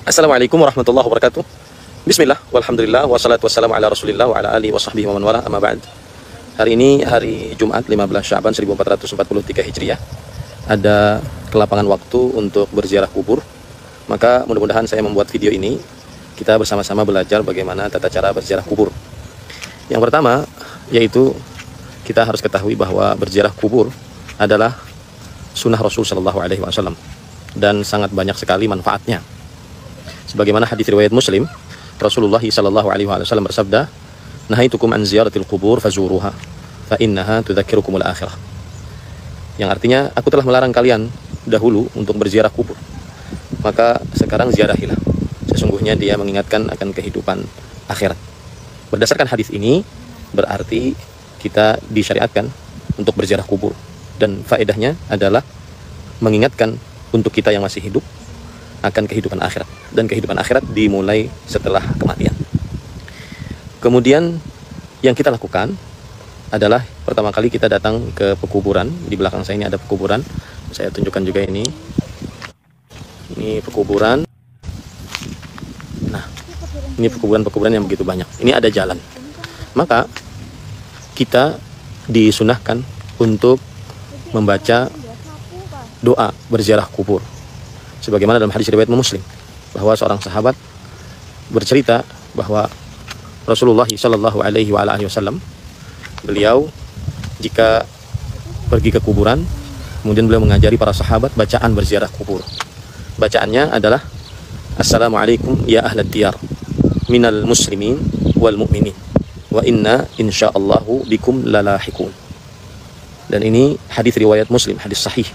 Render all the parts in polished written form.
Assalamualaikum warahmatullahi wabarakatuh. Bismillah, walhamdulillah, wassalatu wassalamu ala rasulillah wa ala alihi wa sahbihi wa man wala, amma ba'd. Hari ini hari Jumat 15 Sya'ban 1443 Hijriah. Ada kelapangan waktu untuk berziarah kubur. Maka mudah-mudahan saya membuat video ini, kita bersama-sama belajar bagaimana tata cara berziarah kubur. Yang pertama, yaitu kita harus ketahui bahwa berziarah kubur adalah sunnah Rasul Shallallahu Alaihi Wasallam dan sangat banyak sekali manfaatnya. Sebagaimana hadis riwayat Muslim, Rasulullah Shallallahu Alaihi Wasallam bersabda, "Nahaitukum an ziyaratil qubur fazuruha, fa innaha tudzakirukumul akhirah." Yang artinya, aku telah melarang kalian dahulu untuk berziarah kubur, maka sekarang ziarahilah. Sesungguhnya dia mengingatkan akan kehidupan akhirat. Berdasarkan hadis ini, berarti kita disyariatkan untuk berziarah kubur, dan faedahnya adalah mengingatkan untuk kita yang masih hidup akan kehidupan akhirat, dan kehidupan akhirat dimulai setelah kematian. Kemudian yang kita lakukan adalah pertama kali kita datang ke pekuburan. Di belakang saya ini ada pekuburan, saya tunjukkan juga ini pekuburan. Nah, ini pekuburan yang begitu banyak. Ini ada jalan, maka kita disunahkan untuk membaca doa berziarah kubur. Sebagaimana dalam hadis riwayat Muslim, bahwa seorang sahabat bercerita bahwa Rasulullah Shallallahu Alaihi Wasallam, beliau jika pergi ke kuburan, kemudian beliau mengajari para sahabat bacaan berziarah kubur. Bacaannya adalah, "Assalamualaikum ya ahlat diyar minal muslimin wal mu'minin wa inna insyaallahu bikum lalahikun." Dan ini hadis riwayat Muslim, hadis sahih.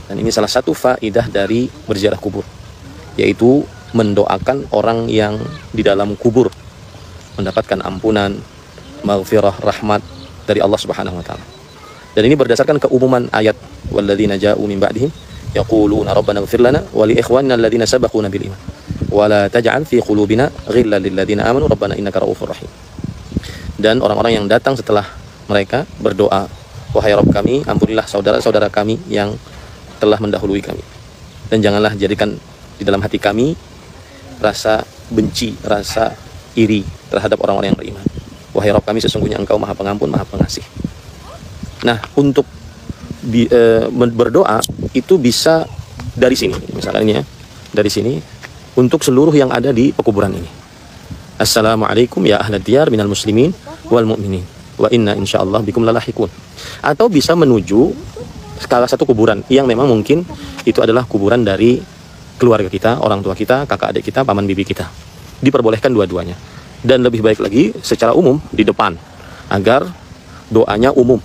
Dan ini salah satu faidah dari berziarah kubur, yaitu mendoakan orang yang di dalam kubur mendapatkan ampunan, maghfirah, rahmat dari Allah Subhanahu wa taala. Dan ini berdasarkan keumuman ayat, walladzina ja'u min ba'dihim yaquluna rabbana ighfir lana wa li ikhwanina alladzina sabaquna bil iman wa la taj'al fi qulubina ghillan lil ladzina amanu rabbana innaka ra'ufur rahim. Dan orang-orang yang datang setelah mereka berdoa, "Wahai Rabb kami, ampunilah saudara-saudara kami yang telah mendahului kami, dan janganlah jadikan di dalam hati kami rasa benci, rasa iri terhadap orang-orang yang beriman. Wahai Rabb kami, sesungguhnya Engkau Maha Pengampun, Maha Pengasih." Nah, untuk berdoa itu bisa dari sini, misalnya dari sini, untuk seluruh yang ada di pekuburan ini. "Assalamualaikum ya ahlat diyar minal muslimin wal mu'minin wa inna insyaallah bikum lalahikun." Atau bisa menuju salah satu kuburan yang memang mungkin itu adalah kuburan dari keluarga kita, orang tua kita, kakak adik kita, paman bibi kita. Diperbolehkan dua-duanya. Dan lebih baik lagi secara umum di depan, agar doanya umum,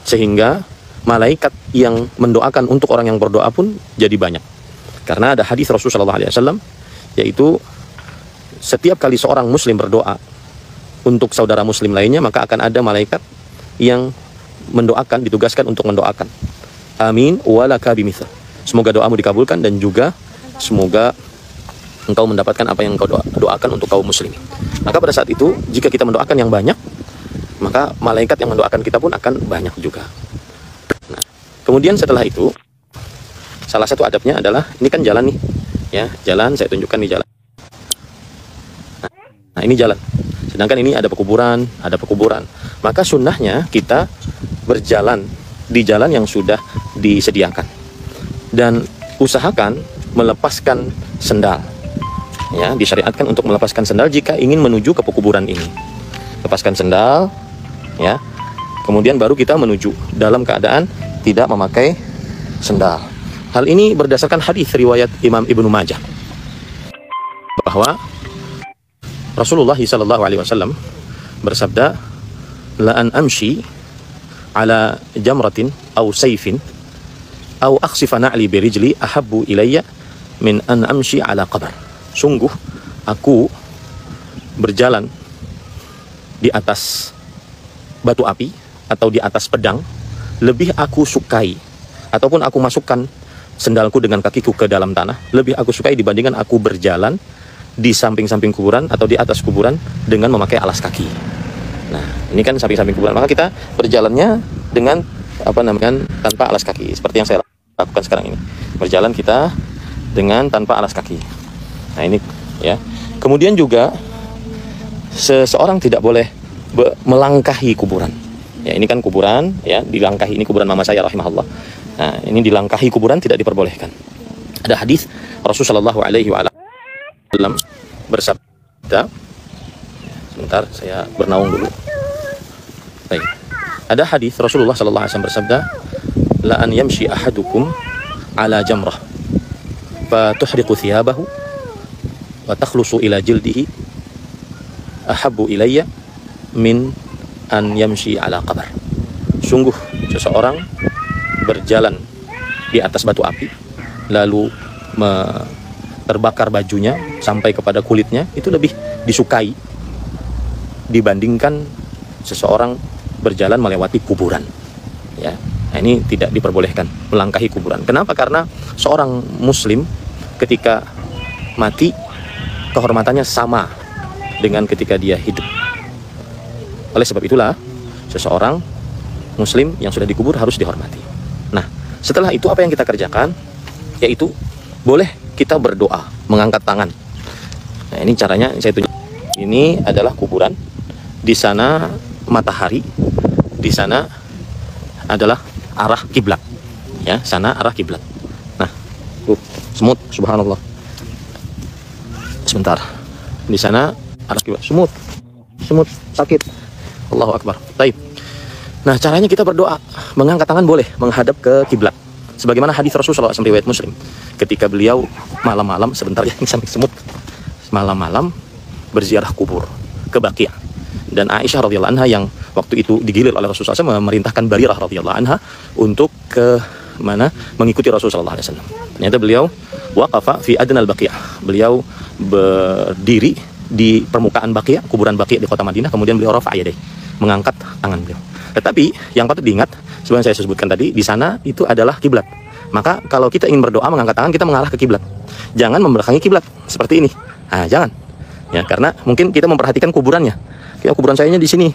sehingga malaikat yang mendoakan untuk orang yang berdoa pun jadi banyak. Karena ada hadis Rasulullah SAW, yaitu setiap kali seorang muslim berdoa untuk saudara muslim lainnya, maka akan ada malaikat yang mendoakan, ditugaskan untuk mendoakan. Amin walaka bimithal. Semoga doamu dikabulkan, dan juga semoga engkau mendapatkan apa yang engkau doakan untuk kaum muslimin. Maka pada saat itu, jika kita mendoakan yang banyak, maka malaikat yang mendoakan kita pun akan banyak juga. Nah, kemudian setelah itu, salah satu adabnya adalah, ini kan jalan nih, ya, jalan, saya tunjukkan nih jalan. Nah, ini jalan. Sedangkan ini ada pekuburan, Maka sunnahnya kita berjalan di jalan yang sudah disediakan, dan usahakan melepaskan sendal. Ya, disyariatkan untuk melepaskan sendal jika ingin menuju ke pekuburan ini. Lepaskan sendal, ya. Kemudian baru kita menuju dalam keadaan tidak memakai sendal. Hal ini berdasarkan hadis riwayat Imam Ibnu Majah, bahwa Rasulullah SAW bersabda, "La an amshi ala jamratin aw sayfin aw akhsifa na'li birijli ahabbu ilayya min an amshi ala qabr." Sungguh aku berjalan di atas batu api atau di atas pedang lebih aku sukai, ataupun aku masukkan sendalku dengan kakiku ke dalam tanah, lebih aku sukai dibandingkan aku berjalan di samping-samping kuburan atau di atas kuburan dengan memakai alas kaki. Nah, ini kan samping-samping kuburan, maka kita berjalannya dengan tanpa alas kaki, seperti yang saya lakukan sekarang ini. Berjalan kita dengan tanpa alas kaki. Nah ini ya. Kemudian juga seseorang tidak boleh melangkahi kuburan. Ya ini kan kuburan, ya dilangkahi, ini kuburan mama saya rahimahullah. Nah ini dilangkahi kuburan tidak diperbolehkan. Ada hadis Rasulullah SAW bersabda. Sebentar, saya bernaung dulu. Baik. Ada hadis Rasulullah SAW bersabda, la an yamshi ahadukum ala jamrah fa tuhriqu thiyabahu wa takhlusu ila jildihi ahabbu ilayya min an yamshi ala qabr. Sungguh seseorang berjalan di atas batu api lalu terbakar bajunya sampai kepada kulitnya, itu lebih disukai dibandingkan seseorang berjalan melewati kuburan. Ya, nah, ini tidak diperbolehkan melangkahi kuburan. Kenapa? Karena seorang muslim ketika mati kehormatannya sama dengan ketika dia hidup. Oleh sebab itulah seseorang muslim yang sudah dikubur harus dihormati. Nah, setelah itu apa yang kita kerjakan? Yaitu boleh kita berdoa, mengangkat tangan. Nah, ini caranya saya tunjuk. Ini adalah kuburan. Di sana matahari, di sana adalah arah kiblat. Ya, sana arah kiblat. Nah, semut, subhanallah. Sebentar. Di sana arah kiblat. Semut sakit. Allahu akbar. Baik. Nah, caranya kita berdoa, mengangkat tangan boleh menghadap ke kiblat. Sebagaimana hadis Rasulullah SAW riwayat Muslim, ketika beliau malam-malam, sebentar ya, sampai semut, malam-malam berziarah kubur ke Baqi'. Dan Aisyah radhiyallahu anha yang waktu itu digilir oleh Rasulullah SAW memerintahkan Barirah radhiyallahu anha untuk ke mana mengikuti Rasulullah SAW. Ternyata beliau waqafa fi adnal Baqi'. Beliau berdiri di permukaan Baqi', kuburan Baqi' di kota Madinah, kemudian beliau rafa'a yadayhi, mengangkat tangan beliau. Tetapi yang patut diingat, sebenarnya saya sebutkan tadi, di sana itu adalah kiblat. Maka kalau kita ingin berdoa mengangkat tangan, kita mengarah ke kiblat. Jangan membelakangi kiblat seperti ini. Nah, jangan. Ya, karena mungkin kita memperhatikan kuburannya. Ya, kuburan sayanya di sini,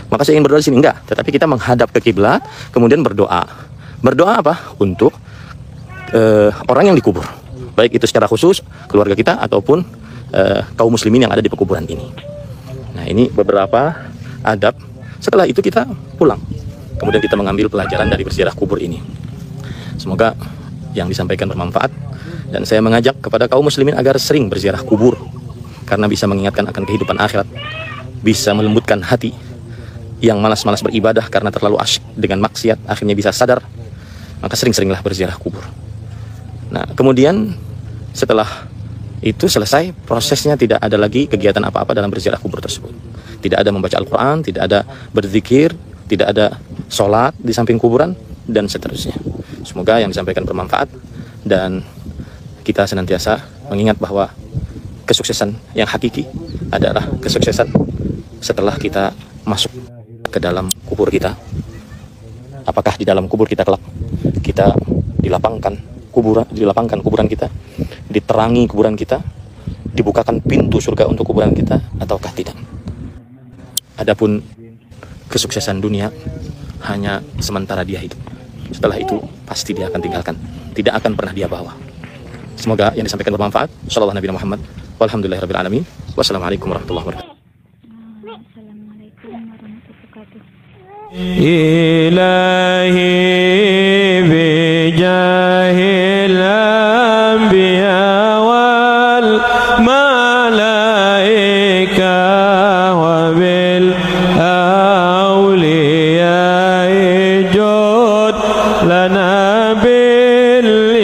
maka saya ingin berdoa di sini. Enggak, tetapi kita menghadap ke kiblat, kemudian berdoa. Berdoa apa? Untuk orang yang dikubur. Baik itu secara khusus keluarga kita ataupun kaum muslimin yang ada di pekuburan ini. Nah, ini beberapa adab. Setelah itu kita pulang. Kemudian kita mengambil pelajaran dari berziarah kubur ini. Semoga yang disampaikan bermanfaat. Dan saya mengajak kepada kaum muslimin agar sering berziarah kubur. Karena bisa mengingatkan akan kehidupan akhirat. Bisa melembutkan hati yang malas-malas beribadah karena terlalu asyik dengan maksiat. Akhirnya bisa sadar. Maka sering-seringlah berziarah kubur. Nah, kemudian setelah itu selesai, prosesnya tidak ada lagi kegiatan apa-apa dalam berziarah kubur tersebut. Tidak ada membaca Al-Quran, tidak ada berzikir, tidak ada sholat di samping kuburan, dan seterusnya. Semoga yang disampaikan bermanfaat, dan kita senantiasa mengingat bahwa kesuksesan yang hakiki adalah kesuksesan setelah kita masuk ke dalam kubur kita. Apakah di dalam kubur kita kelak kita dilapangkan kuburan kita, diterangi kuburan kita, dibukakan pintu surga untuk kuburan kita, ataukah tidak? Adapun kesuksesan dunia hanya sementara dia hidup. Setelah itu pasti dia akan tinggalkan, tidak akan pernah dia bawa. Semoga yang disampaikan bermanfaat. Shallallahu Nabi Muhammad. Walhamdulillahirabbil alamin. Wassalamualaikum warahmatullahi wabarakatuh. Assalamualaikum warahmatullahi wabarakatuh. Ilahi bijahil anbiya wal malaika wa bil awliya ijud lana bil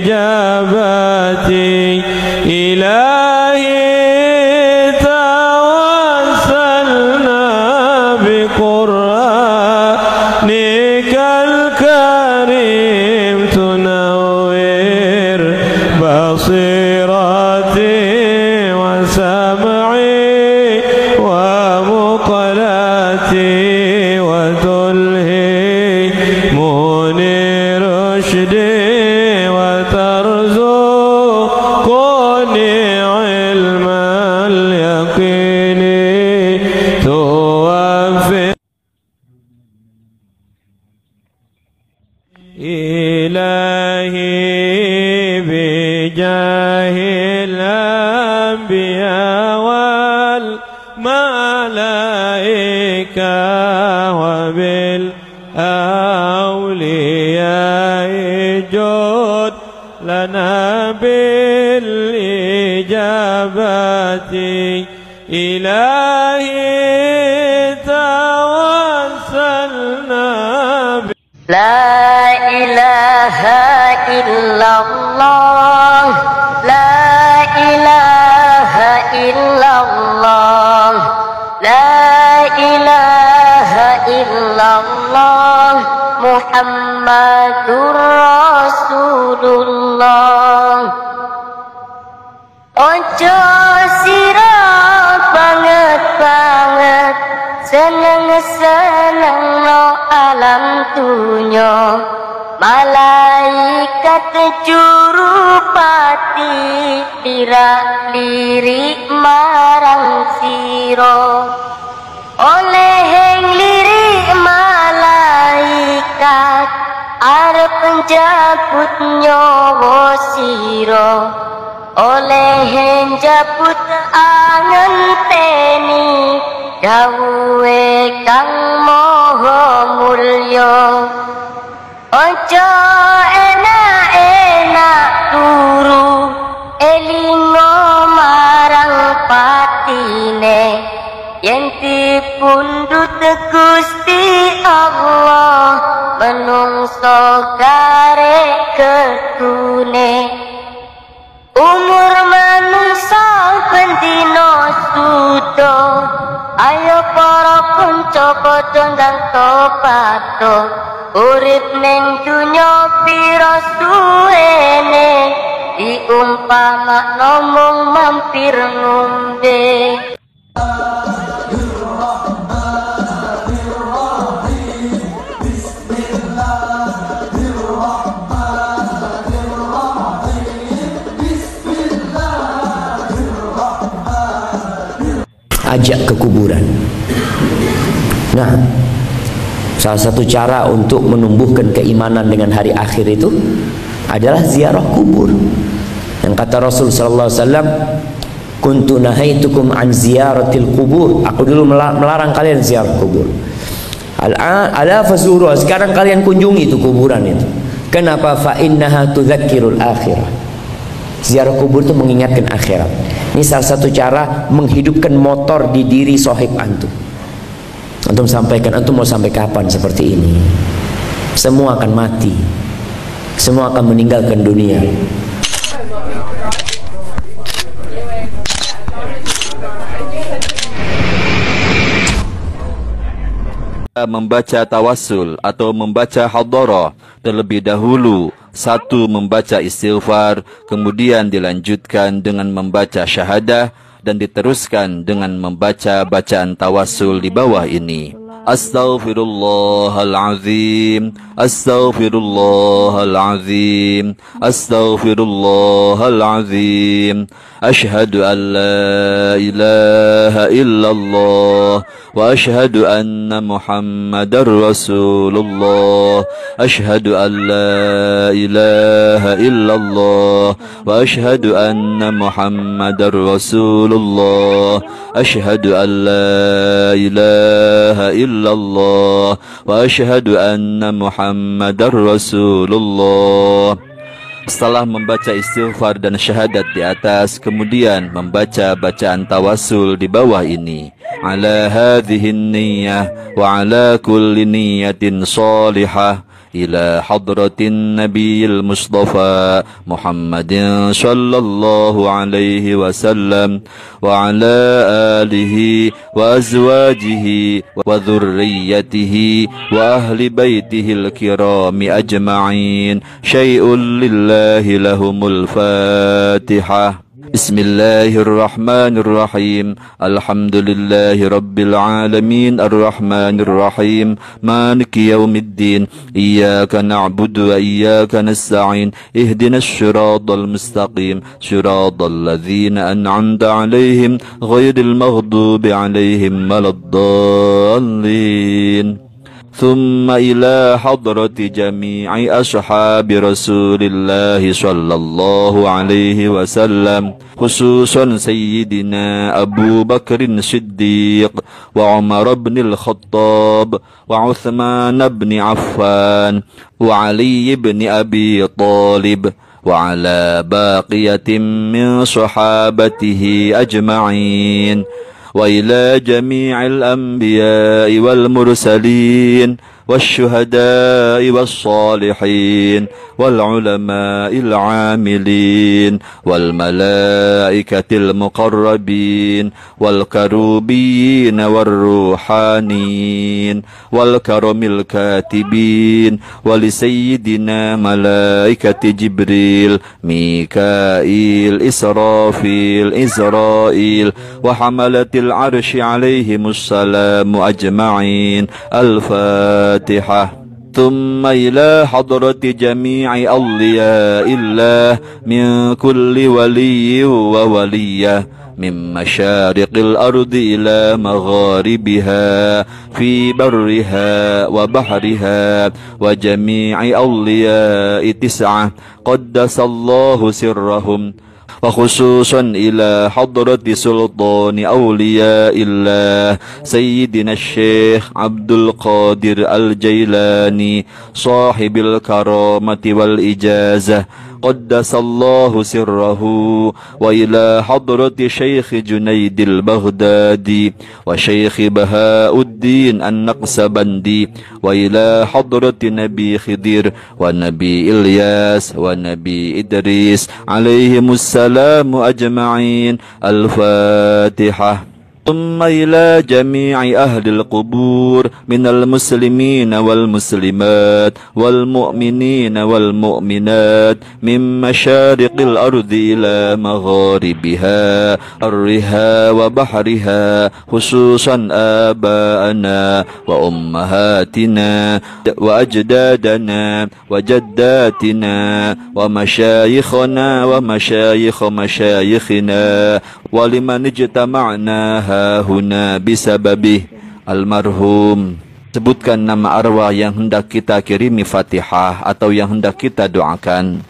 ijabati ilahi tawassalna biqur'anikal karim tunawwir basirati wa sam'i wa muqalati wa tulhi munir rushdi wa tarzuqni ilmal yaqini tuwaffi ilahi bijahil الإجابة إلهي توسلنا لا إله إلا الله لا إله إلا الله لا إله إلا الله محمد رسول الله. Ojo sira banget-banget seneng-seneng no alam dunya, malaikat jurupati lirak-lirik marang sira, oleh lirik malaikat arep njabut nyawa sira, oleh njabut angenteni dawuhe kang maha mulya. Ojo enak-enak turu elingo marang patine, yen dipundhut Gusti Allah menungso karek ketune. Umur manungsa bendino sudo, ayo para kanca padha ndang topato, urip ning dunya pira suwene diumpamakno mung mampir ngombe. Ajak ke kuburan. Nah, salah satu cara untuk menumbuhkan keimanan dengan hari akhir itu adalah ziarah kubur. Yang kata Rasul sallallahu alaihi wasallam, "Kuntu nahaitukum an ziyaratil kubur." Aku dulu melarang kalian ziarah kubur. Ala fazuru, sekarang kalian kunjungi itu kuburan itu. Kenapa? Fa innaha tudzakirul akhirah. Ziarah kubur itu mengingatkan akhirat. Ini salah satu cara menghidupkan motor di diri sohib antum. Antum sampaikan, antum mau sampai kapan seperti ini? Semua akan mati, semua akan meninggalkan dunia. Membaca tawassul atau membaca hadharah terlebih dahulu. Satu, membaca istighfar, kemudian dilanjutkan dengan membaca syahadah, dan diteruskan dengan membaca bacaan tawassul di bawah ini. Astaghfirullahalazim, astaghfirullahalazim, astaghfirullahalazim. Ashhadu an la ilaha illallah wa ashhadu anna Muhammadar Rasulullah. Ashhadu an la ilaha illallah wa ashhadu anna Muhammadar Rasulullah. Ashhadu an la ilaha illallah wa ashhadu anna Muhammadar Rasulullah. Setelah membaca istighfar dan syahadat di atas, kemudian membaca bacaan tawassul di bawah ini. Ala hadhihin niyyah wa ala kulli niyyatin salihah ila hadratin nabiyil mustafa Muhammadin sallallahu alaihi wasallam wa ala alihi wa azwajihi wa dhurriyyatihi wa ahli baitihil kirami ajma'in. Syai'un lillahi lahumul fatihah. Bismillahirrahmanirrahim. Alhamdulillahi rabbil alamin. Arrahmanirrahim. Maliki yaumiddin. Iyyaka na'budu wa iyyaka nasta'in. Ihdinas siratal mustaqim. Siratal ladzina an'amta 'alaihim ghairil maghdubi 'alaihim waladdallin. ثم إلى حضرة جميع أصحاب رسول الله صلى الله عليه وسلم، خصوصا سيدنا أبو بكر الصديق وعمر بن الخطاب وعثمان بن عفان وعلي بن أبي طالب وعلى باقية من صحابته أجمعين وإلى جميع الأنبياء والمرسلين والشهداء والصالحين والعلماء العاملين والملائكة المقربين والكروبيين والروحانيين والكرم الكاتبين ولسيدنا ملائكة جبريل ميكائيل إسرافيل إسرائيل وحملة العرش عليهم السلام أجمعين. الفاتحة. ثم إلى حضرة جميع أولياء الله من كل ولي وولية من مشارق الأرض إلى مغاربها في برها وبحرها وجميع أولياء 9 قدس الله سرهم وخصوصا إلى حضرة سلطان أولياء الله سيدنا الشيخ عبد القادر الجيلاني صاحب الكرامة والإجازة قدس الله سره وإلى حضرة شيخ جنيد البغدادي وشيخ بهاء الدين النقشبندي وإلى حضرة نبي خضر ونبي إلياس ونبي إدريس عليهم السلام أجمعين. الفاتحة. ثم إلى جميع أهل القبور من المسلمين والمسلمات والمؤمنين والمؤمنات من مشارق الأرض إلى مغاربها أرها وبحرها خصوصا آباءنا وأمهاتنا وأجدادنا وجداتنا ومشايخنا ومشايخ مشايخنا ولمن اجتمعنا huna bisababih. Almarhum. Sebutkan nama arwah yang hendak kita kirimi Fatihah atau yang hendak kita doakan.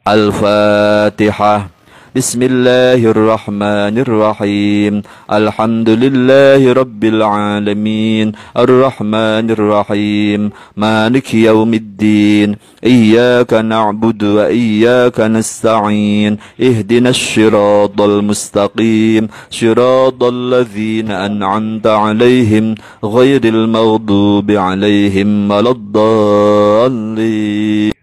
Al-Fatihah. Bismillahirrahmanirrahim. Alhamdulillahi Rabbil Alamin. Ar-Rahmanirrahim. Maliki yaumiddin. Iyyaka na'budu wa iyyaka nasta'in. Ihdinas siratal mustaqim. Siratal ladzina an'amta 'alaihim ghairil maghdubi 'alaihim waladdallin.